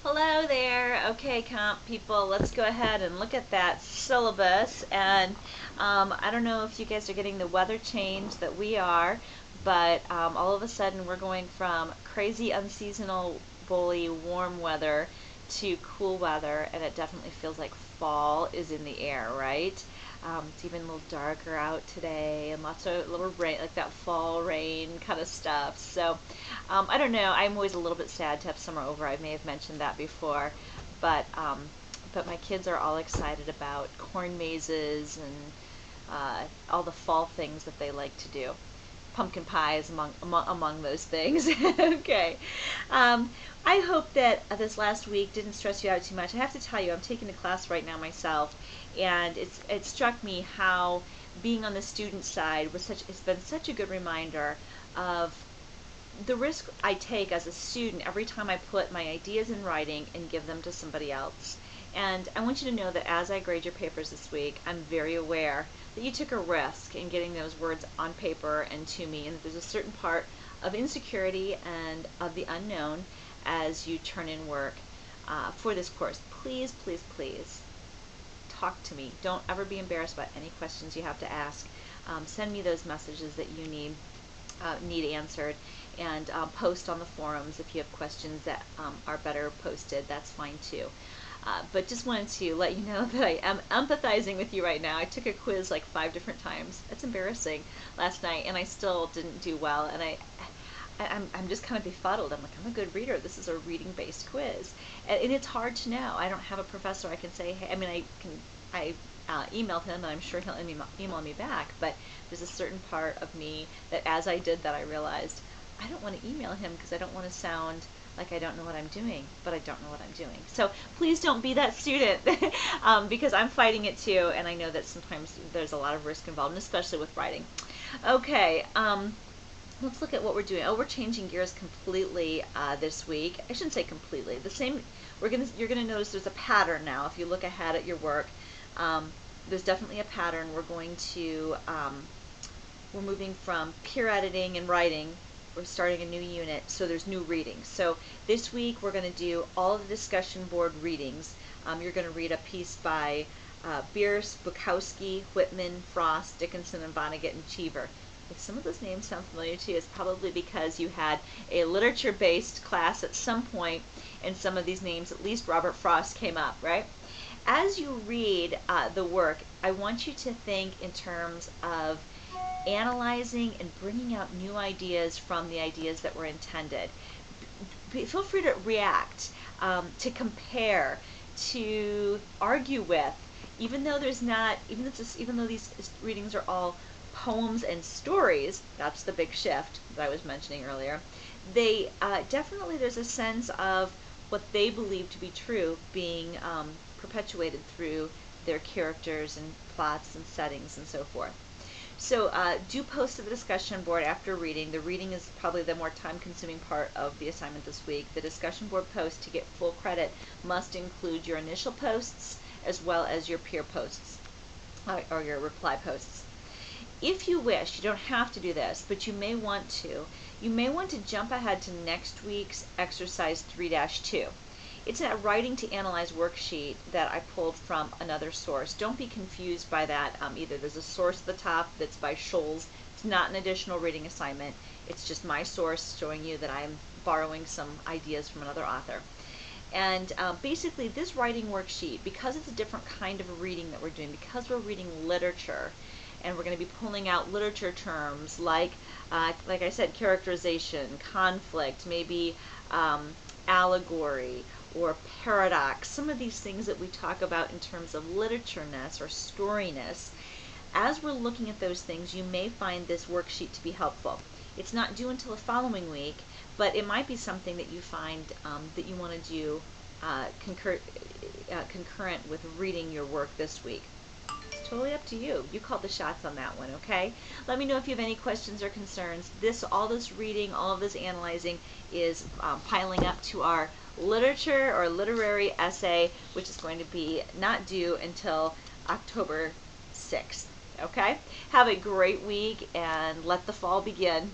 Hello there. Okay, comp people, let's go ahead and look at that syllabus. And I don't know if you guys are getting the weather change that we are, but all of a sudden we're going from crazy unseasonably warm weather to cool weather, and it definitely feels like fall is in the air, right? It's even a little darker out today, and lots of little rain, like that fall rain kind of stuff. So I don't know. I'm always a little bit sad to have summer over. I may have mentioned that before, but my kids are all excited about corn mazes and all the fall things that they like to do. Pumpkin pies among those things. Okay. Um, I hope that this last week didn't stress you out too much. I have to tell you, I'm taking a class right now myself, and it struck me how being on the student side it's been such a good reminder of the risk I take as a student every time I put my ideas in writing and give them to somebody else. And I want you to know that as I grade your papers this week, I'm very aware that you took a risk in getting those words on paper and to me, and that there's a certain part of insecurity and of the unknown as you turn in work for this course. Please, please, please talk to me. Don't ever be embarrassed about any questions you have to ask. Send me those messages that you need answered, and post on the forums if you have questions that are better posted. That's fine too. But just wanted to let you know that I am empathizing with you right now. I took a quiz like 5 different times. It's embarrassing last night, and I still didn't do well. And I'm just kind of befuddled. I'm like, I'm a good reader. This is a reading-based quiz, and it's hard to know. I don't have a professor I can say, hey, I mean, I emailed him, and I'm sure he'll email me back, but there's a certain part of me that as I did that, I realized I don't want to email him because I don't want to sound like I don't know what I'm doing, but I don't know what I'm doing. So please don't be that student because I'm fighting it too, and I know that sometimes there's a lot of risk involved, and especially with writing. Okay, let's look at what we're doing. Oh, we're changing gears completely this week. I shouldn't say completely. The same. You're gonna notice there's a pattern now. If you look ahead at your work, there's definitely a pattern. We're moving from peer editing and writing. We're starting a new unit, so there's new readings. So this week we're going to do all of the discussion board readings. You're going to read a piece by Bierce, Bukowski, Whitman, Frost, Dickinson, and Vonnegut, and Cheever. If some of those names sound familiar to you, it's probably because you had a literature-based class at some point, and some of these names, at least Robert Frost, came up, right? As you read the work, I want you to think in terms of analyzing and bringing out new ideas from the ideas that were intended. Feel free to react, to compare, to argue with, even though these readings are all poems and stories. That's the big shift that I was mentioning earlier. They definitely, there's a sense of what they believe to be true being perpetuated through their characters and plots and settings and so forth. So do post to the discussion board after reading. The reading is probably the more time-consuming part of the assignment this week. The discussion board post, to get full credit, must include your initial posts as well as your peer posts or your reply posts. If you wish, you don't have to do this, but you may want to jump ahead to next week's exercise 3-2. It's a writing to analyze worksheet that I pulled from another source. Don't be confused by that either. There's a source at the top that's by Scholes. It's not an additional reading assignment. It's just my source showing you that I'm borrowing some ideas from another author. And basically this writing worksheet, because it's a different kind of reading that we're doing, because we're reading literature, and we're going to be pulling out literature terms like I said, characterization, conflict, maybe allegory, or paradox, some of these things that we talk about in terms of literatureness or storyness. As we're looking at those things, you may find this worksheet to be helpful. It's not due until the following week, but it might be something that you find that you want to do concurrent with reading your work this week. It's totally up to you. You call the shots on that one, okay? Let me know if you have any questions or concerns. All this reading, all of this analyzing is piling up to our literature or literary essay, which is going to be not due until October 6th. Okay? Have a great week and let the fall begin.